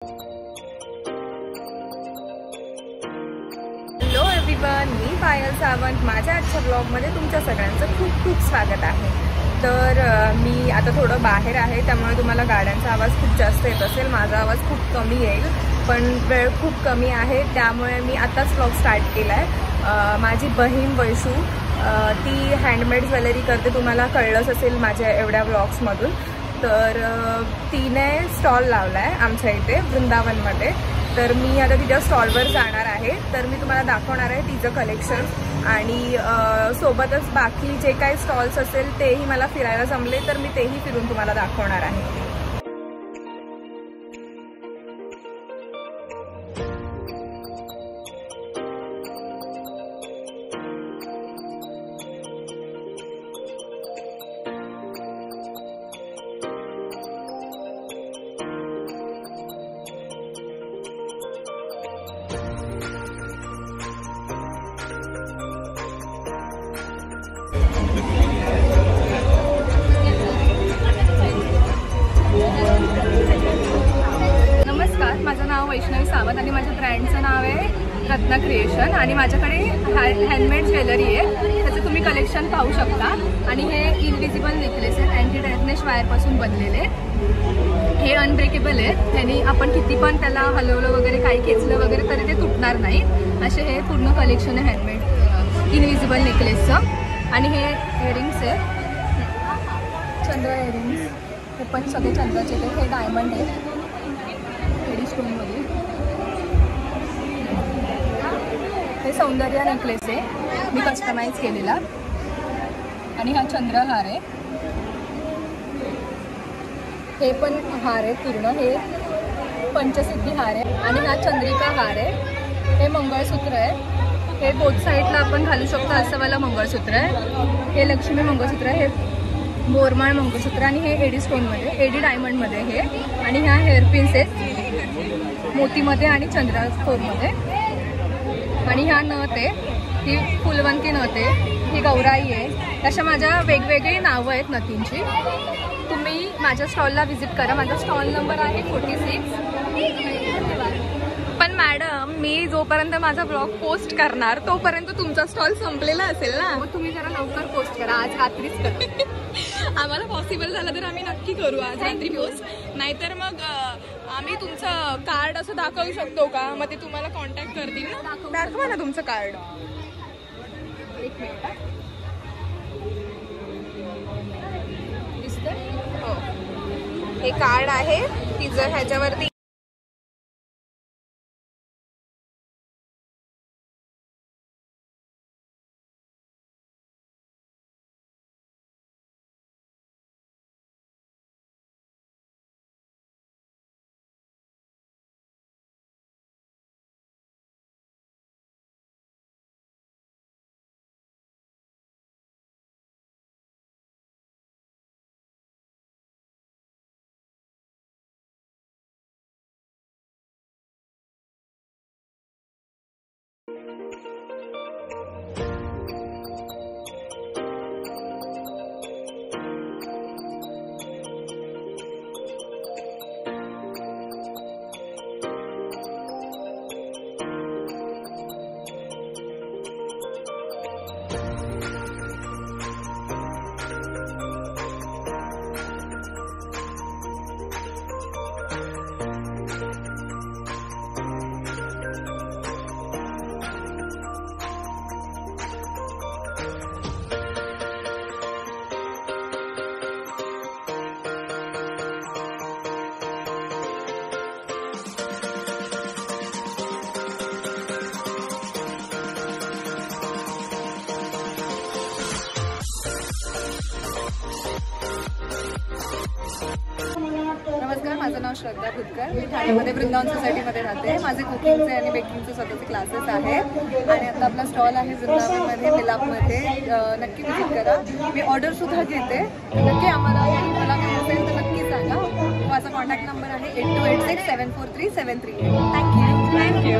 Hello everyone, मी पायल सावंत. माझ्या आजच्या ब्लॉगमध्ये तुमच्या सगळ्यांचं खूप खूप स्वागत आहे. तर मी आता थोडं बाहेर आहे, त्यामुळे तुम्हाला गाड्यांचा आवाज खूप जास्त येत असेल. माझा आवाज खूप कमी येईल, पण वेळ खूप कमी आहे, त्यामुळे मी आताच ब्लॉग स्टार्ट केला आहे. माझी बहीण वैशू ती हँडमेड ज्वेलरी करते, तुम्हाला कळलंच असेल माझ्या एवढ्या ब्लॉग्समधून. तर तिने स्टॉल लावला आहे आमच्या इथे वृंदावनमध्ये. तर मी आता तिच्या स्टॉलवर जाणार आहे. तर मी तुम्हाला दाखवणार आहे तिचं कलेक्शन आणि सोबतच बाकी जे काही स्टॉल्स असेल तेही मला फिरायला जमले, तर मी तेही फिरून तुम्हाला दाखवणार आहे. नमस्कार, माझं नाव वैष्णवी सावंत आणि माझ्या ब्रँडचं नाव आहे रत्ना क्रिएशन. आणि माझ्याकडे हँडमेड ज्वेलरी आहे, त्याचं तुम्ही कलेक्शन पाहू शकता. आणि हे इनविजिबल नेकलेस आहेत, अँटी डॅमेज वायरपासून बनलेले. हे अनब्रेकेबल आहे, त्यांनी आपण किती पण त्याला हलवलं वगैरे काही खेचलं वगैरे तरी ते तुटणार नाही. असे हे पूर्ण कलेक्शन आहे हँडमेड इनविजिबल नेकलेसचं. आणि हे इयरिंग्स आहेत, चंद्र इयरिंग्स. हे पण सगळे चंद्राचे आहेत. हे डायमंड आहेत एडी स्टोनमध्ये. हे सौंदर्य नेकलेस आहे, मी कस्टमाइज केलेला. आणि हा चंद्रहार आहे. हे पण हार आहे पूर्ण, हे पंचसिद्धी हार आहे. आणि हा चंद्रिका हार आहे. हे मंगळसूत्र आहे, हे बोथ साईडला आपण घालू शकतो असं वाला मंगळसूत्र आहे. हे लक्ष्मी मंगळसूत्र आहे, हे बोरमाळ मंगळसूत्र. आणि हे एडी स्टोनमध्ये, एडी डायमंडमध्ये हे. आणि ह्या हेअरपिन्स आहेत मोतीमध्ये आणि चंद्रकोरमध्ये. आणि ह्या नथ आहे, ही फुलवंती नथ आहे, ही गौराई आहे. अशा माझ्या वेगवेगळी नावं आहेत नथींची. तुम्ही माझ्या स्टॉलला व्हिजिट करा. माझा स्टॉल नंबर आहे 46. पण मॅडम, मी जोपर्यंत माझा ब्लॉग पोस्ट करणार तोपर्यंत तुमचा स्टॉल संपलेला असेल ना. मग तुम्ही जरा लवकर पोस्ट करा, आज रात्रीच करा. आम्हाला पॉसिबल झालं तर आम्ही नक्की करू आज रात्री पोस्ट. नाहीतर मग आम्ही तुमचं कार्ड असं दाखवू शकतो का? मग ते तुम्हाला कॉन्टॅक्ट करतील ना. दाखवा ना तुमचं कार्ड. एक मिनिट. दिसतंय? हो, हे कार्ड आहे तिचं. ह्याच्यावरती नमस्कार, माझं नाव श्रद्धा भुतकर. मी ठाण्यामध्ये वृंदावन सोसायटीमध्ये राहते. माझे कुकिंगचे आणि बेकिंगचे स्वतःचे क्लासेस आहेत. आणि आता आपला स्टॉल आहे वृंदावनमध्ये, मिलापमध्ये. नक्की व्हिजिट करा. मी ऑर्डरसुद्धा घेते, नक्की आम्हाला मला काय असेल तर नक्की सांगा. माझा कॉन्टॅक्ट नंबर आहे 8286743738. थँक्यू.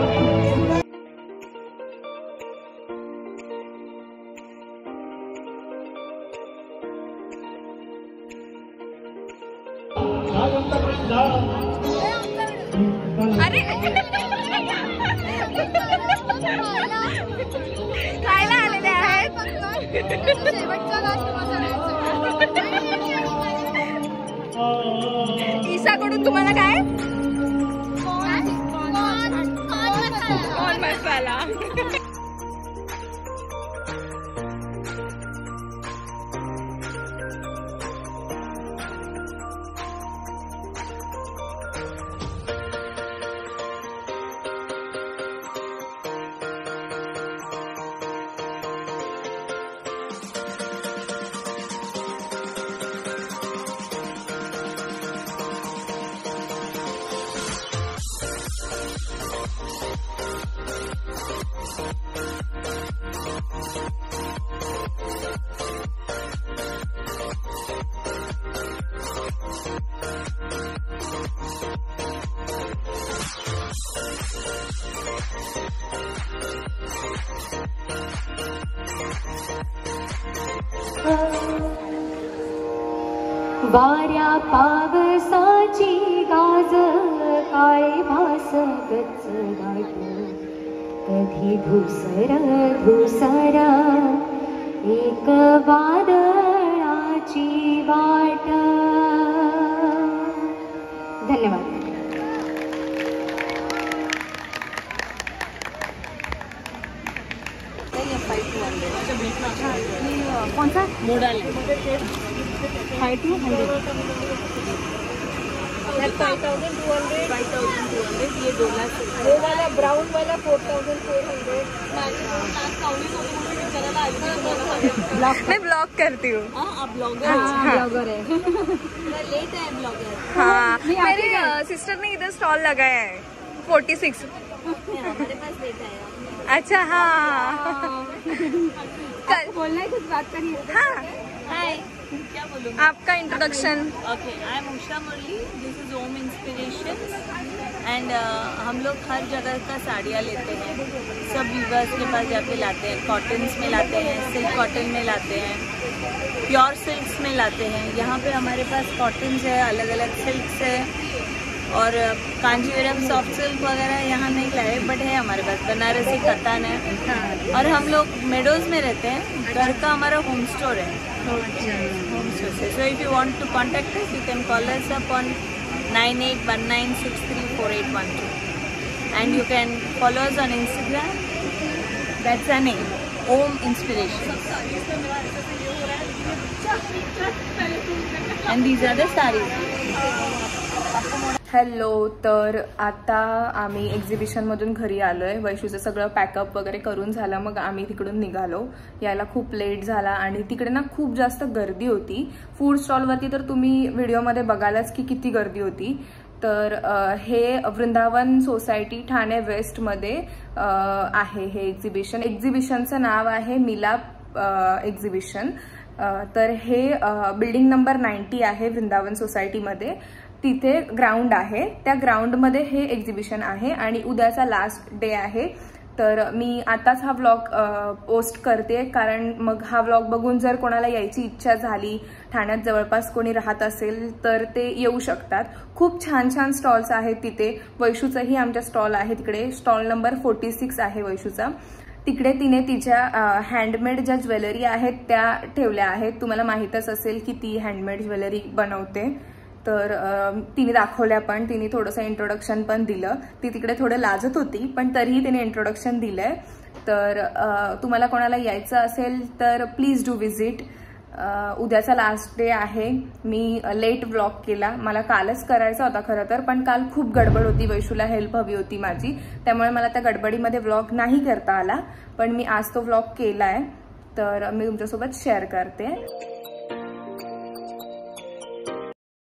अरे खायला आलेले आहेत. ईशाकडून तुम्हाला काय? कॉर्न मसाला. वाऱ्या पावसाची गाज काळे भास गच गाठ कधी धुसर धुसर एक वादळाची वाट. धन्यवाद. कौन सा मोडल 5200 5200 ये 2 लाख. वो वाला ब्राउन वाला 4400. मैं ब्लॉग करती हूँ. आप ब्लॉगर ब्लॉगर है. लेट है ब्लॉगर. हाँ मेरी सिस्टर ने इधर स्टॉल लगाया है 46. हमारे पास लेट है. अच्छा हाँ कल बोलना है कुछ बात करिए. हाँ हाय क्या बोलूँ. आपका introduction. Okay I am Usha Murali. This is Om inspiration and हम लोग हर जगह का साड़ियाँ लेते हैं. सब वीवर्स के पास जाके लाते हैं. कॉटन्स में लाते हैं, सिल्क कॉटन में लाते हैं, प्योर सिल्क्स में लाते हैं. यहाँ पे हमारे पास कॉटन्स है, अलग अलग सिल्क्स है और कांजीवरम सॉफ्ट सिल्क वगैरह यहाँ नहीं लाए बट है हमारे पास. बनारसी कतान है और हम लोग मेडोज में रहते हैं. घर का हमारा होम स्टोर है. होम स्टोर से. So if you want to contact us you can call us up on 9819634812 and you can follow us on Instagram. That's our name, Om Inspiration. And these are the sarees. Hello. तर आता आम्ही एक्झिबिशनमधून घरी आलो आहे. वैशूचं सगळं pack up वगैरे करून झालं. मग आम्ही तिकडून निघालो. यायला खूप लेट झाला आणि तिकडे ना खूप जास्त गर्दी होती. फूड स्टॉलवरती तर तुम्ही व्हिडिओमध्ये बघालाच की किती गर्दी होती. तर हे वृंदावन सोसायटी ठाणे वेस्टमध्ये आहे हे एक्झिबिशन. एक्झिबिशनचं नाव आहे मिलाप एक्झिबिशन. तर हे बिल्डिंग नंबर 90 आहे वृंदावन सोसायटीमध्ये. तिथे ग्राउंड आहे. त्या ग्राउंडमध्ये हे एक्झिबिशन आहे आणि उद्याचा लास्ट डे आहे. तर मी आताच हा व्लॉग पोस्ट करते कारण मग हा व्लॉग बघून जर कोणाला यायची इच्छा झाली, ठाण्यात जवळपास कोणी राहत असेल तर ते येऊ शकतात. खूप छान छान स्टॉल्स आहेत तिथे. वैशूचाही आमच्या स्टॉल आहे तिकडे. स्टॉल नंबर 46 आहे वैशूचा. तिकडे तिने तिच्या हँडमेड ज्या ज्वेलरी आहेत त्या ठेवल्या आहेत. तुम्हाला माहीतच असेल की ती हँडमेड ज्वेलरी बनवते. तर तिने दाखवल्या पण. तिने थोडंसं इंट्रोडक्शन पण दिलं. ती तिकडे थोडं लाजत होती पण तरीही तिने इंट्रोडक्शन दिलंय. तर तुम्हाला कोणाला यायचं असेल तर प्लीज डू विजिट. उद्याचा लास्ट डे आहे. मी लेट व्लॉग केला. मला कालच करायचा होता खरं तर पण काल खूप गडबड होती. वैशूला हेल्प हवी होती माझी. त्यामुळे मला त्या गडबडीमध्ये व्लॉग नाही करता आला. पण मी आज तो व्लॉग केलाय तर मी तुमच्यासोबत शेअर करते.